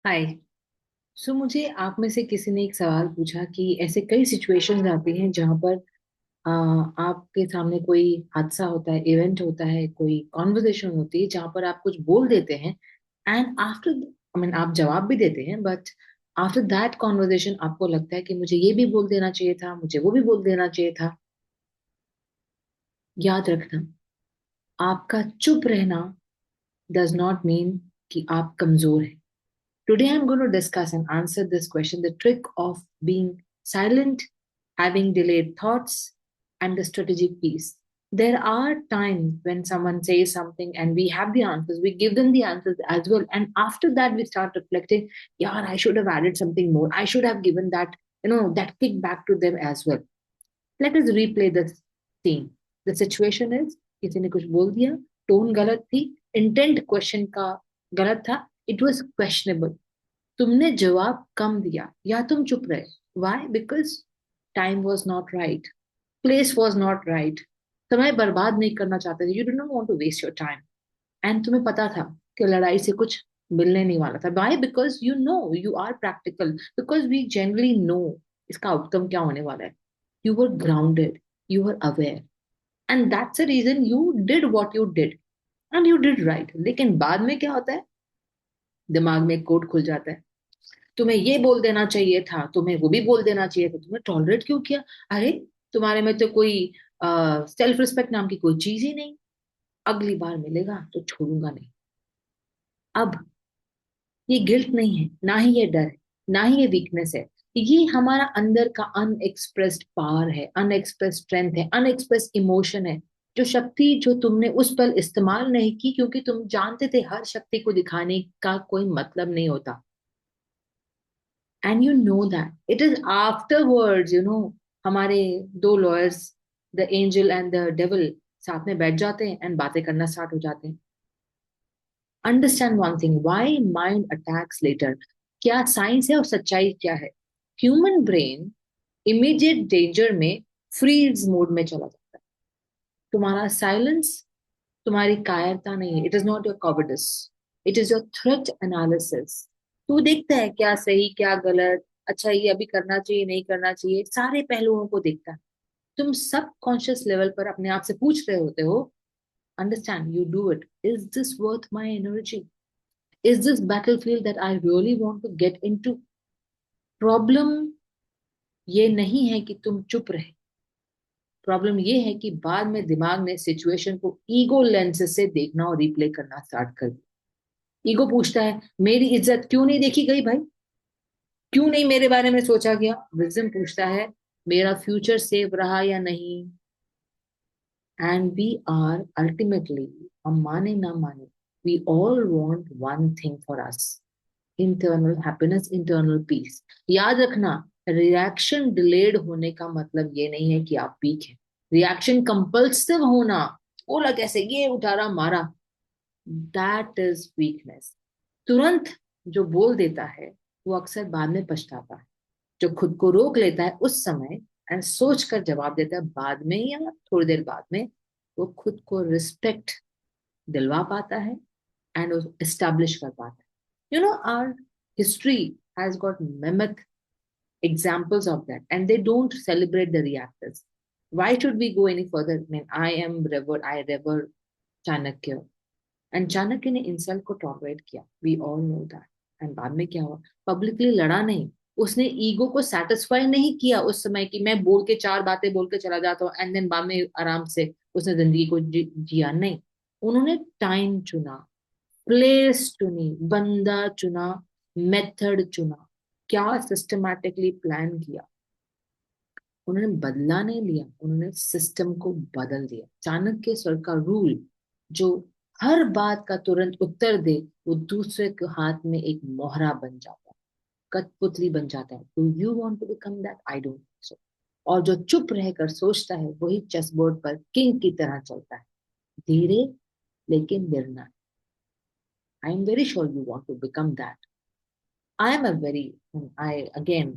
हाय। मुझे आप में से किसी ने एक सवाल पूछा कि ऐसे कई सिचुएशंस आती हैं जहां पर आपके सामने कोई हादसा होता है, इवेंट होता है, कोई कॉन्वर्सेशन होती है जहां पर आप कुछ बोल देते हैं एंड आफ्टर आई मीन आप जवाब भी देते हैं, बट आफ्टर दैट कॉन्वर्सेशन आपको लगता है कि मुझे ये भी बोल देना चाहिए था, मुझे वो भी बोल देना चाहिए था। याद रखना, आपका चुप रहना डज नॉट मीन कि आप कमजोर हैं। Today, I'm going to discuss and answer this question, the trick of being silent, having delayed thoughts, and the strategic piece. There are times when someone says something and we have the answers, we give them the answers as well. And after that, we start reflecting, yeah, I should have added something more. I should have given that, that kick back to them as well. Let us replay the scene. The situation is, किसी ने कुछ बोल दिया, tone गलत थी, intent question का गलत था, इट वॉज क्वेश्चनेबल। तुमने जवाब कम दिया या तुम चुप रहे। Why? Because time was not right, place was not right. समय बर्बाद नहीं करना चाहते थे, you do not want to waste your time. And तुम्हें पता था कि लड़ाई से कुछ मिलने नहीं वाला था। Why? Because you know you are practical, because we generally know इसका आउटकम क्या होने वाला है। You were grounded, you were aware, and that's a reason you did what you did and you did right. लेकिन बाद में क्या होता है, दिमाग में एक कोड खुल जाता है, तुम्हें ये बोल देना चाहिए था, तुम्हें वो भी बोल देना चाहिए था, तुमने टॉलरेट क्यों किया? अरे, तुम्हारे में तो कोई सेल्फ रिस्पेक्ट नाम की कोई चीज ही नहीं। अगली बार मिलेगा तो छोड़ूंगा नहीं। अब ये गिल्ट नहीं है, ना ही ये डर है, ना ही ये वीकनेस है। ये हमारा अंदर का अनएक्सप्रेस्ड पावर है, अनएक्सप्रेस्ड स्ट्रेंथ है, अनएक्सप्रेस्ड इमोशन है। जो शक्ति जो तुमने उस पल इस्तेमाल नहीं की, क्योंकि तुम जानते थे हर शक्ति को दिखाने का कोई मतलब नहीं होता। And you know that it is afterwards, हमारे दो lawyers, the angel and the devil, साथ में बैठ जाते हैं एंड बातें करना स्टार्ट हो जाते हैं। Understand one thing, why mind attacks later. क्या साइंस है और सच्चाई क्या है? ह्यूमन ब्रेन इमीडिएट डेंजर में फ्रीज मोड में चला जाता है। तुम्हारा साइलेंस तुम्हारी कायरता नहीं है, it is not your cowardice, it is your threat analysis. तू देखता है क्या सही क्या गलत, अच्छा ये अभी करना चाहिए नहीं करना चाहिए, सारे पहलुओं को देखता है। तुम सब कॉन्शियस लेवल पर अपने आप से पूछ रहे होते हो, understand, you do it, is this worth my energy, is this battlefield that I really want to get into. Problem ये नहीं है कि तुम चुप रहे, प्रॉब्लम ये है कि बाद में दिमाग ने सिचुएशन को ईगो लेंस से देखना और रिप्ले करना स्टार्ट कर दिया। ईगो पूछता है, मेरी इज्जत क्यों नहीं देखी गई भाई, क्यों नहीं मेरे बारे में सोचा गया? विजडम पूछता है, मेरा फ्यूचर सेफ रहा या नहीं? एंड वी आर अल्टीमेटली, हम माने ना माने, we all want one thing for us, internal happiness, internal peace. याद रखना, रिएक्शन डिलेड होने का मतलब ये नहीं है कि आप वीक हैं। रिएक्शन कंपल्सिव होना, बोला कैसे, ये उठा रहा मारा, दैट इज वीकनेस। तुरंत जो बोल देता है वो अक्सर बाद में पछताता है। जो खुद को रोक लेता है उस समय एंड सोच कर जवाब देता है बाद में या थोड़ी देर बाद में, वो खुद को रिस्पेक्ट दिलवा पाता है एंड एस्टैब्लिश कर पाता है। Our history has got mammoth examples of that, and they don't celebrate the reactors. Why should we go any further? I mean, I revere Chanakya, and Chanakya ने इंसल्ट को टॉलरेट किया, we all know that. And बाद में क्या हुआ? Publicly लड़ा नहीं, उसने ईगो को सेटिस्फाई नहीं किया उस समय कि मैं बोल के चार बातें बोल के चला जाता हूँ एंड देन बाद में आराम से उसने जिंदगी को जिया नहीं। उन्होंने टाइम चुना, प्लेस चुनी, बंदा चुना, मेथड चुना, क्या सिस्टमैटिकली प्लान किया। उन्होंने बदला नहीं लिया, उन्होंने सिस्टम को बदल दिया। चाणक्य सर का रूल, जो हर बात का तुरंत उत्तर दे, वो दूसरे के हाथ में एक मोहरा बन जाता है, कठपुतली बन जाता है। Do you want to become that? I don't so. और जो चुप रहकर सोचता है वही चेस बोर्ड पर किंग की तरह चलता है, धीरे लेकिन निर्णय। I am very sure you want to become that. I am a very, I again,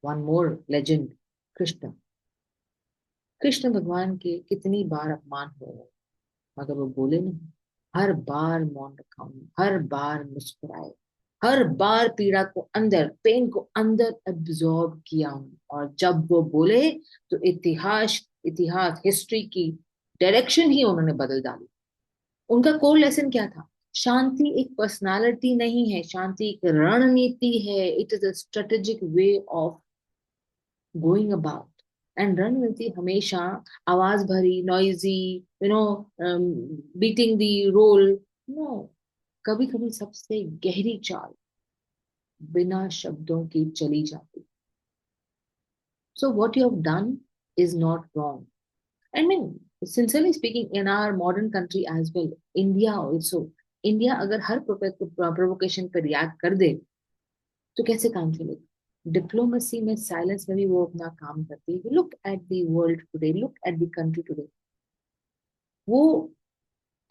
one more legend, Krishna. Krishna भगवान के कितनी बार अपमान हुए, मगर वो बोले नहीं। हर बार मौन रखा उन्होंने, हर बार मुस्कुराए, हर बार पीड़ा को अंदर, पेन को अंदर एब्जॉर्ब किया हूं, और जब वो बोले तो इतिहास, इतिहास हिस्ट्री की डायरेक्शन ही उन्होंने बदल डाली। उनका कोर लेसन क्या था? शांति एक पर्सनालिटी नहीं है, शांति एक रणनीति है। It is a strategic way of going about. And रणनीति हमेशा आवाज भरी, noisy, you know, beating the roll, no. कभी कभी सबसे गहरी चाल बिना शब्दों की चली जाती। So what you have done is not wrong. I mean, sincerely speaking, in our modern country as well, India also, India अगर हर प्रोवोकेशन पर रिएक्ट कर दे तो कैसे काम चलेगा? डिप्लोमेसी में, साइलेंस में भी वो अपना काम करती है। Look at the world today, look at the country today. वो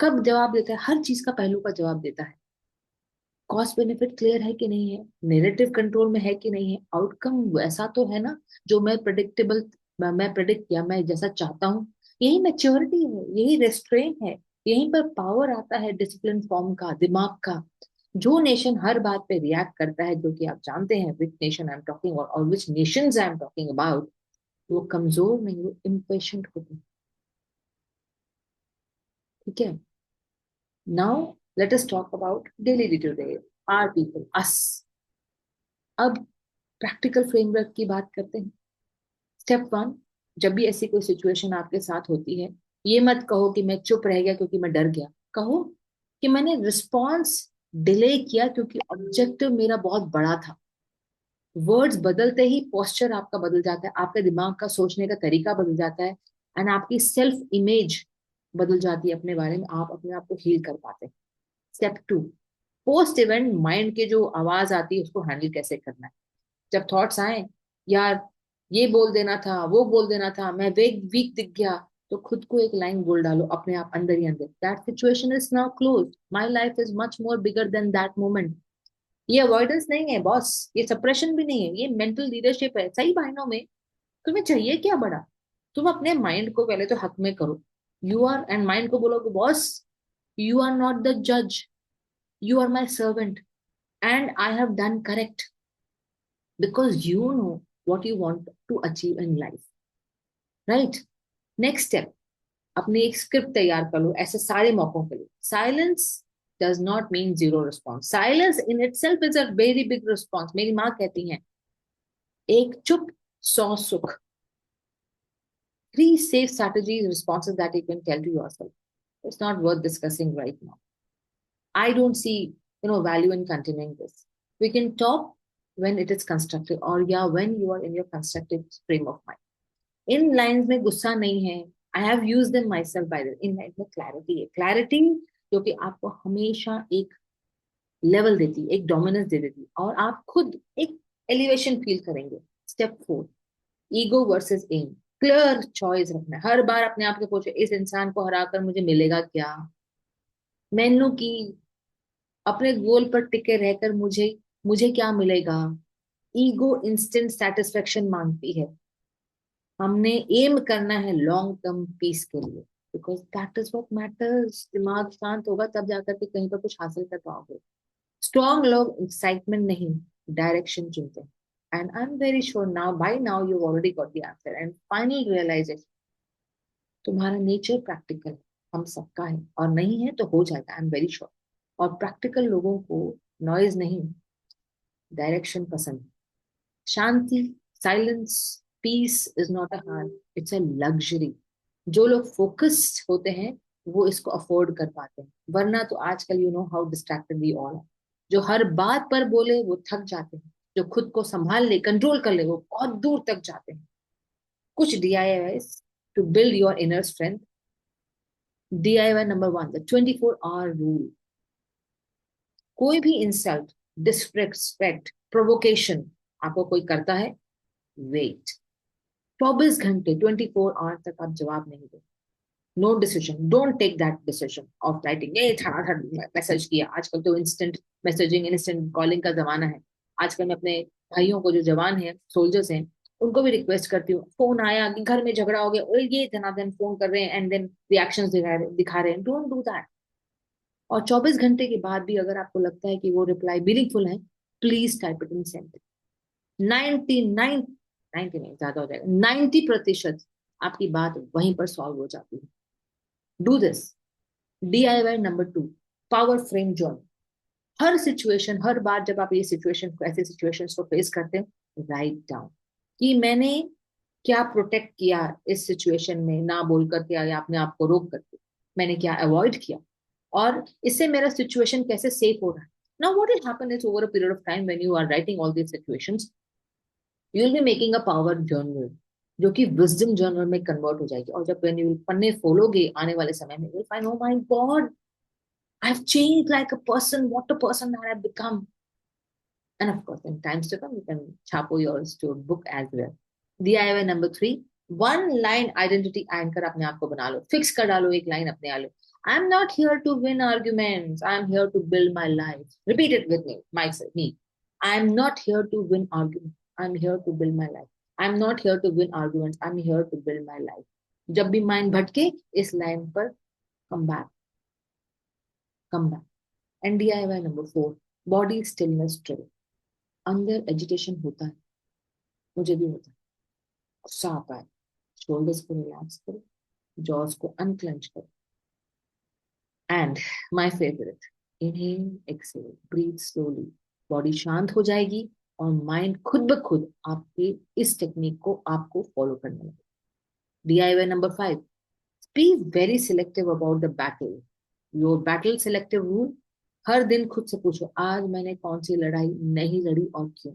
कब जवाब देता है? हर चीज का पहलू का जवाब देता है। कॉस्ट बेनिफिट क्लियर है कि नहीं है, नेरेटिव कंट्रोल में है कि नहीं है, आउटकम वैसा तो है ना जो मैं प्रिडिक्टेबल, मैं प्रिडिक्ट किया, मैं जैसा चाहता हूँ। यही मैच्योरिटी है, यही रेस्ट्रेंट है, यहीं पर पावर आता है डिसिप्लिन फॉर्म का, दिमाग का। जो नेशन हर बात पे रिएक्ट करता है, जो कि आप जानते हैं which nation I am talking, और which nations I am talking about, वो कमजोर नहीं, वो इम्पेशेंट होते हैं। ठीक है? Now let us talk about daily day to day, are people, us. अब प्रैक्टिकल फ्रेमवर्क की बात करते हैं। स्टेप वन, जब भी ऐसी कोई सिचुएशन आपके साथ होती है, ये मत कहो कि मैं चुप रह गया क्योंकि मैं डर गया। कहो कि मैंने रिस्पॉन्स डिले किया क्योंकि ऑब्जेक्टिव मेरा बहुत बड़ा था। वर्ड्स बदलते ही पोस्चर आपका बदल जाता है, आपके दिमाग का सोचने का तरीका बदल जाता है, एंड आपकी सेल्फ इमेज बदल जाती है अपने बारे में, आप अपने आप को हील कर पाते हैं। Step two, post event mind के जो आवाज आती है उसको हैंडल कैसे करना है। जब थॉट्स आए, यार ये बोल देना था, वो बोल देना था, मैं वीक वीक दिख गया, तो खुद को एक लाइन बोल डालो अपने आप अंदर ही अंदर, that situation is now close, my life is much more bigger than that moment. ये अवॉइडेंस नहीं है बॉस, ये सप्रेशन भी नहीं है, ये मेंटल लीडरशिप है। सही मायनों में तुम्हें चाहिए क्या बड़ा? तुम अपने माइंड को पहले तो हक में करो। यू आर, एंड माइंड को बोलोगे, boss you are not the जज, you are my servant, and I have done correct, because you know what you want to achieve in life, right? Next step, अपनी एक script तैयार कर लो ऐसे सारे मौकों के लिए। Silence does not mean zero response, silence in itself is a very big response. मेरी माँ कहती हैं, एक चुप 100 सुख। Three safe strategies, responses that you can tell to yourself. It's not worth discussing right now. I don't see, value in continuing this. We can talk when it is constructive, or yeah, when you are in your constructive frame of mind. In lines में गुस्सा नहीं है, I have use them my self by the, in line में clarity है, clarity जो कि आपको हमेशा एक लेवल देती है, एक डोमिनेंस दे देती है, और आप खुद एक एलिवेशन फील करेंगे। Step four, ego versus aim, clear choice रखना है। हर बार अपने आप से पूछे, इस इंसान को हराकर मुझे मिलेगा क्या? मैनू की, अपने गोल पर टिके रहकर मुझे मुझे क्या मिलेगा? ईगो इंस्टेंट सेटिस्फेक्शन मांगती है, हमने एम करना है लॉन्ग टर्म पीस के लिए, because that is what matters. दिमाग शांत होगा तब जाकर के कहीं पर कुछ हासिल कर पाओगे। स्ट्रॉन्ग लोग एक्साइटमेंट नहीं, डायरेक्शन चुनते हैं। And I am very sure now, by now you already got the answer and final realisation, तुम्हारा नेचर प्रैक्टिकल है, हम सबका है, और नहीं है तो हो जाएगा, आई एम वेरी श्योर। और प्रैक्टिकल लोगों को नॉइज नहीं, डायरेक्शन पसंद है। शांति, silence, peace is not a hard, it's a luxury. जो लोग फोकस्ड होते हैं वो इसको अफोर्ड कर पाते हैं, वरना तो आजकल you know how distracted we all are. जो हर बात पर बोले वो थक जाते हैं, जो खुद को संभाल ले, कंट्रोल कर ले, वो बहुत दूर तक जाते हैं। कुछ DIY to build your inner strength. DIY number one, the 24 hour rule. कोई भी इंसल्ट, डिसरिस्पेक्ट, प्रोवोकेशन आपको कोई करता है, वेट 24 घंटे, 24 आवर तक आप जवाब नहीं दो। No decision, don't take that decision of writing ये धड़ाधड़ मैसेज किया। आजकल तो इंस्टेंट मैसेजिंग, इंस्टेंट कॉलिंग का जमाना है। आजकल मैं अपने भाइयों को, जो जवान हैं, सोल्जर्स हैं, उनको भी रिक्वेस्ट करती हूँ, फोन आया कि घर में झगड़ा हो गया, और ये धनाधन फोन कर रहे हैं एंड देन रिएक्शंस दिखा रहे हैं, डोंट डू दैट। और 24 घंटे के बाद भी अगर आपको लगता है कि वो रिप्लाई मीनिंगफुल है, please type it in sentence. 99, 99 ज्यादा हो जाएगा, 90% आपकी बात वहीं पर सॉल्व हो जाती है. Do this. DIY number 2, power frame join. हर सिचुएशन, हर बार जब आप ये सिचुएशन को, ऐसे सिचुएशंस को फेस करते हो, राइट डाउन कि मैंने क्या प्रोटेक्ट किया इस सिचुएशन में, ना बोल करके या अपने आप को रोक करके, मैंने क्या अवॉइड किया, और इससे मेरा सिचुएशन कैसे सेफ हो रहा है. Now what will happen is over a period of time when you are writing all these situations, you will be making a power journal जो कि विजडम जर्नल में कन्वर्ट हो जाएगी. और जब व्हेन यू पन्ने खोलोगे आने वाले समय में, you will find, oh my God, I have changed like a person, what a person I have become. And of course, in times to come, you can chapo your story book as well. DIY number 3, one line identity anchor अपने आप को बना लो, fix कर डालो एक line अपने आलो. I'm not here to win arguments. I'm here to build my life. Repeat it with me, myself, me. I'm not here to win arguments. I'm here to build my life. I'm not here to win arguments. I'm here to build my life. जब भी mind भटके, इस line पर come back, come back. And DIY number 4, body stillness drill. अंदर agitation होता है, मुझे भी होता है, गुस्सा आता है, शोल्डर्स को रिलैक्स करो, जॉस को अनक्लेंच करो, and my favourite, inhale exhale, breathe slowly. Body शांत हो जाएगी और माइंड खुद ब खुद आपके इस टेक्निक को आपको फॉलो करने लगेगा. DIY number 5, be very selective about the battle. Your battle selective rule. हर दिन खुद से पूछो, आज मैंने कौन सी लड़ाई नहीं लड़ी और क्यों.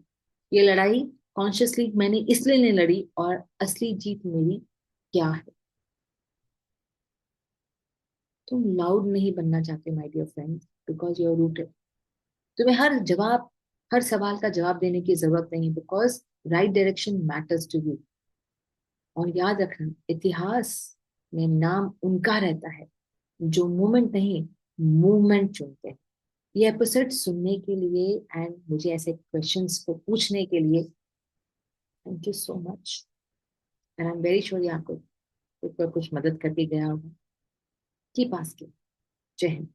ये लड़ाई कॉन्शियसली मैंने इसलिए नहीं लड़ी, और असली जीत मेरी क्या है. तुम लाउड नहीं बनना चाहते my dear friends, because you are rooted. तुम्हें हर सवाल का जवाब देने की जरूरत नहीं, because right direction matters to you. और याद रखना, इतिहास में नाम उनका रहता है जो मोमेंट नहीं, मूवमेंट चुनते हैं. ये एपिसोड सुनने के लिए एंड मुझे ऐसे क्वेश्चंस को पूछने के लिए thank you so much. And I am very sure ये आपको कुछ मदद करके गया होगा. की पास की. जय हिंद.